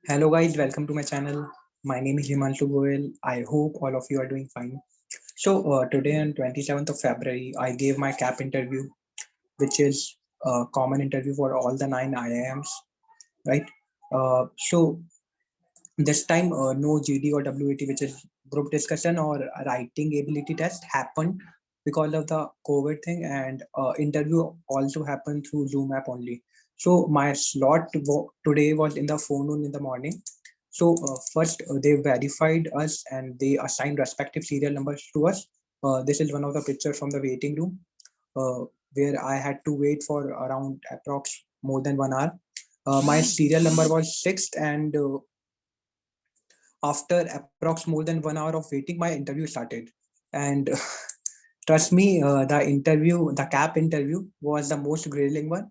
Hello guys, welcome to my channel. My name is Himanshu Goel. I hope all of you are doing fine. Today on 27th of February, I gave my CAP interview, which is a common interview for all the 9 IIMs, right? So this time, no GD or WAT, which is group discussion or writing ability test, happened because of the COVID thing, and interview also happened through Zoom app only. So my today was in the forenoon in the morning. First, they verified us and they assigned respective serial numbers to us. This is one of the pictures from the waiting room, uh, where I had to wait for around approx more than 1 hour. My serial number was sixth, and after approx more than 1 hour of waiting, my interview started. And trust me, the CAP interview was the most grilling one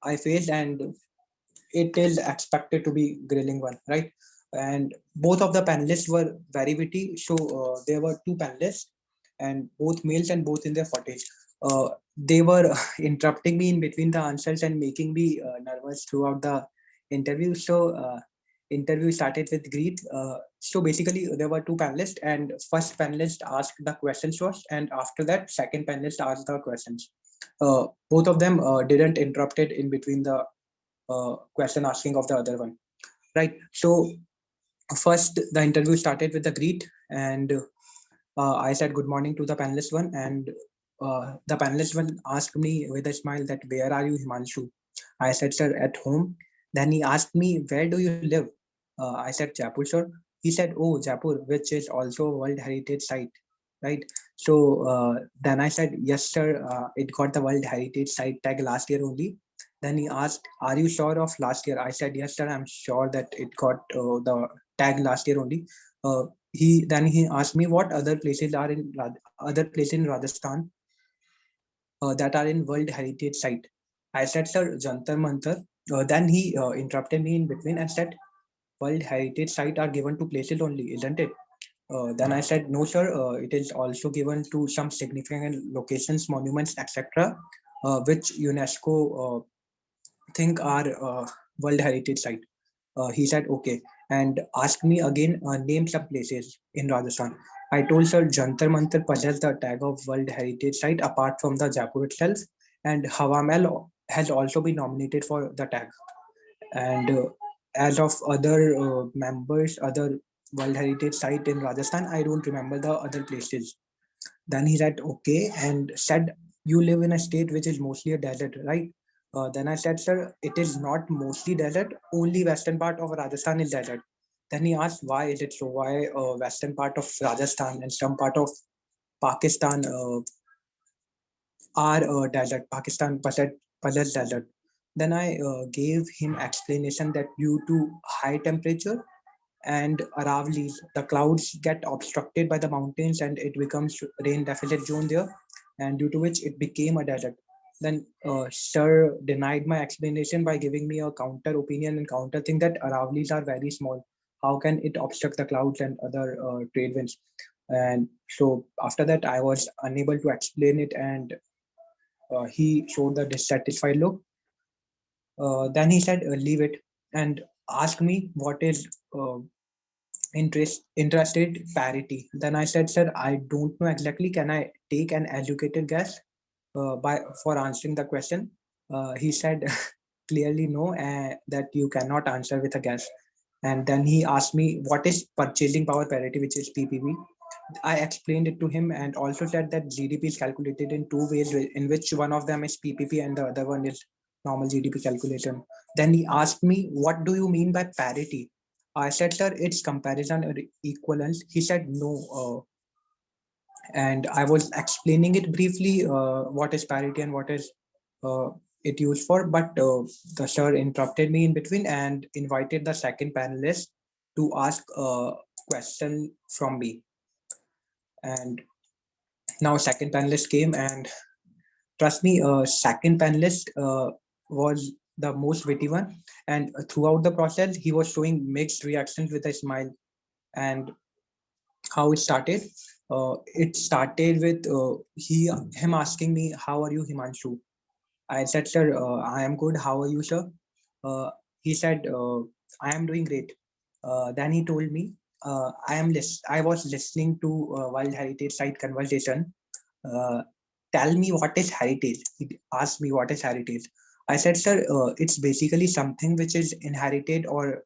I faced, and it is expected to be grilling one, right? And both of the panelists were very witty. There were two panelists, and both males and both in their 40s. They were interrupting me in between the answers and making me nervous throughout the interview. Interview started with greet. Basically, there were two panelists, and first panelist asked the questions first, and after that, second panelist asked the questions. Both of them didn't interrupted in between the question asking of the other one, right? First the interview started with the greet, and I said good morning to the panelist one, and the panelist one asked me with a smile that where are you, Himanshu? I said, sir, at home. Then he asked me, where do you live? I said, Jaipur, sir. He said, oh, Jaipur, which is also a world heritage site, right? Then I said, yes, sir, it got the world heritage site tag last year only. Then he asked, are you sure of last year? I said, yes, sir, I'm sure that it got the tag last year only. He asked me what other places are in other places in Rajasthan that are in World Heritage Site. I said, sir, Jantar Mantar. Then he interrupted me in between and said, World Heritage Site are given to places only, isn't it? Then I said, no, sir. It is also given to some significant locations, monuments, etc., which UNESCO think are World Heritage Site. He said, okay, and asked me again, name some places in Rajasthan. I told Sir Jantar Mantar possess the tag of World Heritage Site apart from the Jaipur itself, and Hawa Mahal has also been nominated for the tag. And as of other members, other World Heritage Site in Rajasthan, I don't remember the other places. Then he said, okay, and said, you live in a state which is mostly a desert, right? Then I said, sir, it is not mostly desert. Only western part of Rajasthan is desert. Then he asked, why is it so? Why western part of Rajasthan and some part of Pakistan are desert? Pakistan possess desert. Then I gave him explanation that due to high temperature and Aravali's, the clouds get obstructed by the mountains and it becomes rain deficit zone there, and due to which it became a desert. Then Sir denied my explanation by giving me a counter opinion and counter thing that Aravali's are very small. How can it obstruct the clouds and other trade winds? And so after that, I was unable to explain it, and he showed the dissatisfied look. Then he said, leave it, and asked me what is interested parity. Then I said, sir, I don't know exactly. Can I take an educated guess by for answering the question? He said clearly no, that you cannot answer with a guess. And then he asked me what is purchasing power parity, which is PPP. I explained it to him and also said that GDP is calculated in two ways, in which one of them is PPP and the other one is normal GDP calculation. Then he asked me, what do you mean by parity? I said, sir, it's comparison or equivalence. He said, no. And I was explaining it briefly, what is parity and what is uh, it used for. But the sir interrupted me in between and invited the second panelist to ask a question from me. And now second panelist came, and trust me, second panelist was the most witty one. And throughout the process, he was showing mixed reactions with a smile. And how it started? It started with him asking me, "How are you, Himanshu?" I said, "Sir, I am good. How are you, sir?" he said, I am doing great. Then he told me, I was listening to World Heritage Site conversation. Uh, Tell me what is heritage. He asked me what is heritage. I said, sir, it's basically something which is inherited or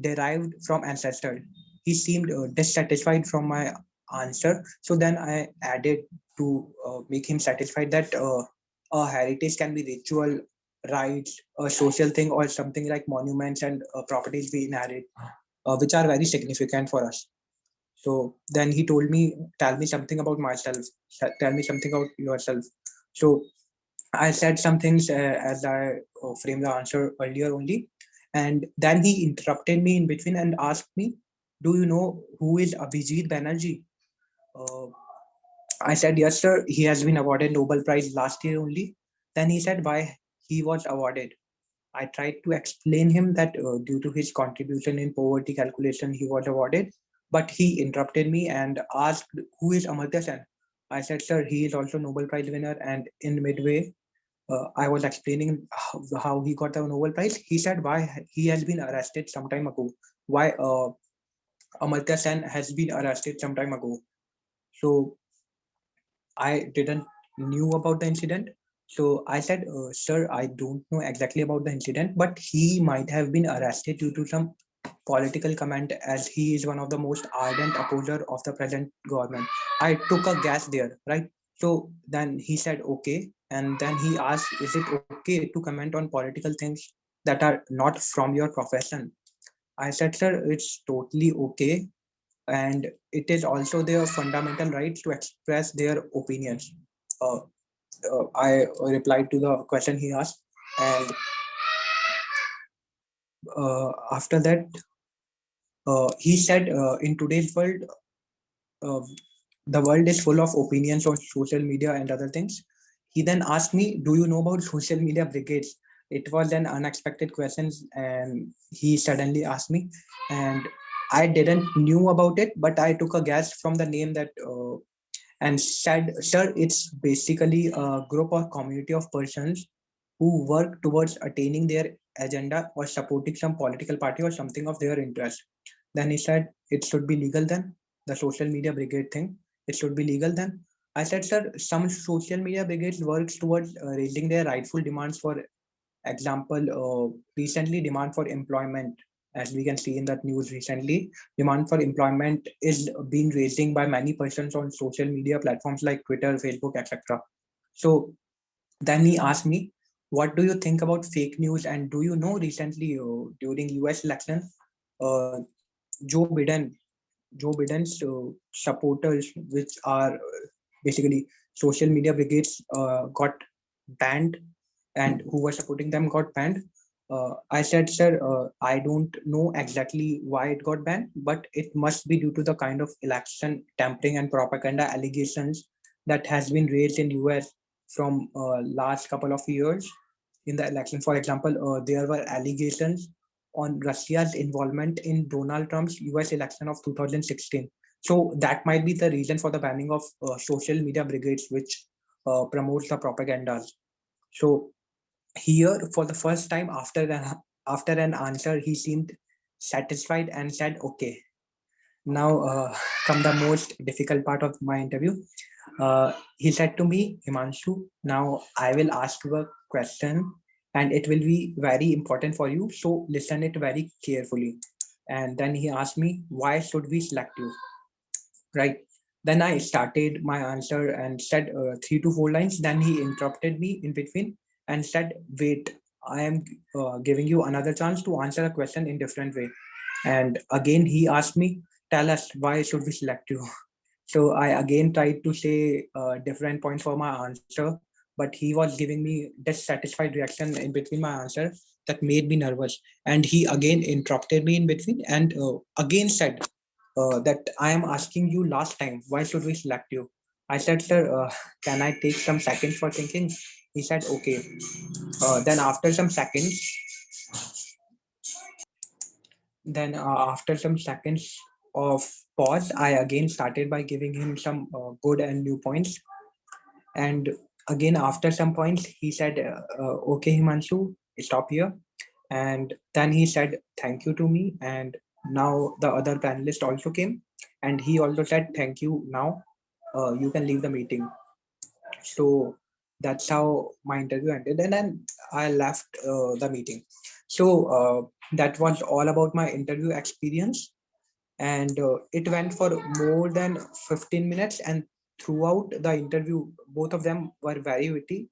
derived from ancestors. He seemed dissatisfied from my answer. So then I added to make him satisfied that a heritage can be ritual, rites, a social thing, or something like monuments and properties we inherit, which are very significant for us. So then he told me, tell me something about myself, tell me something about yourself. So I said some things as I framed the answer earlier only. And then he interrupted me in between and asked me, do you know who is Abhijit Banerjee? Uh, I said, yes, sir. He has been awarded Nobel Prize last year only. Then he said why he was awarded. I tried to explain him that due to his contribution in poverty calculation, he was awarded. But he interrupted me and asked, "Who is Amartya Sen?" I said, "Sir, he is also Nobel Prize winner." And in midway, I was explaining how he got the Nobel Prize. He said why he has been arrested some time ago. Why Amartya Sen has been arrested some time ago. So I didn't knew about the incident. So I said, sir, I don't know exactly about the incident, but he might have been arrested due to some political comment as he is one of the most ardent opposer of the present government. I took a guess there, right? So then he said, okay. And then he asked, is it okay to comment on political things that are not from your profession? I said, sir, it's totally okay, and it is also their fundamental right to express their opinions. Uh, I replied to the question he asked, and after that, he said, "In today's world, uh, the world is full of opinions on social media and other things." He then asked me, "Do you know about social media brigades?" It was an unexpected question, and he suddenly asked me, and I didn't knew about it, but I took a guess from the name that and said, "Sir, it's basically a group or community of persons who work towards attaining their agenda or supporting some political party or something of their interest." Then he said, "It should be legal then, the social media brigade thing. It should be legal then." I said, "Sir, some social media brigades works towards raising their rightful demands. For example, recently demand for employment, as we can see in that news recently, demand for employment is being raising by many persons on social media platforms like Twitter, Facebook, etc." So then he asked me, what do you think about fake news? And do you know recently during US election, uh, Joe Biden, Joe Biden's supporters, which are basically social media brigades, got banned, and who were supporting them got banned. I said, sir, I don't know exactly why it got banned, but it must be due to the kind of election tampering and propaganda allegations that has been raised in US from last couple of years in the election. For example, there were allegations on Russia's involvement in Donald Trump's US election of 2016. So that might be the reason for the banning of social media brigades, which promotes the propagandas. So here, for the first time after an answer, he seemed satisfied and said, "Okay." Now, come the most difficult part of my interview. He said to me, "Himanshu, now I will ask you a question, and it will be very important for you. So listen it very carefully." And then he asked me, "Why should we select you?" Right. Then I started my answer and said 3 to 4 lines. Then he interrupted me in between and said, "Wait, I am giving you another chance to answer a question in different way." And again, he asked me, "Tell us, why should we select you?" So I again tried to say different points for my answer, but he was giving me dissatisfied reaction in between my answer that made me nervous. And he again interrupted me in between and again said that I am asking you last time, why should we select you? I said, "Sir, can I take some seconds for thinking?" He said, "Okay." Then after some seconds, after some seconds of pause, I again started by giving him some good and new points. And again, after some points, he said, "Okay, Himanshu, stop here." And then he said thank you to me, and now the other panelist also came, and he also said thank you. Now you can leave the meeting. So that's how my interview ended, and then I left the meeting. So that was all about my interview experience, and it went for more than 15 minutes. And throughout the interview, both of them were very witty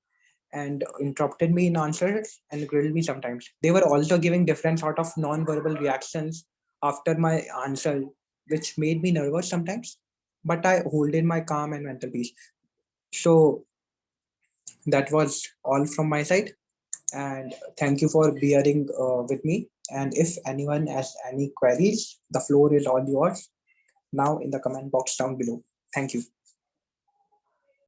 and interrupted me in answers and grilled me sometimes. They were also giving different sort of non-verbal reactions after my answer, which made me nervous sometimes. But I holded my calm and mental peace. So that was all from my side. And thank you for bearing with me. And if anyone has any queries, the floor is all yours now in the comment box down below. Thank you.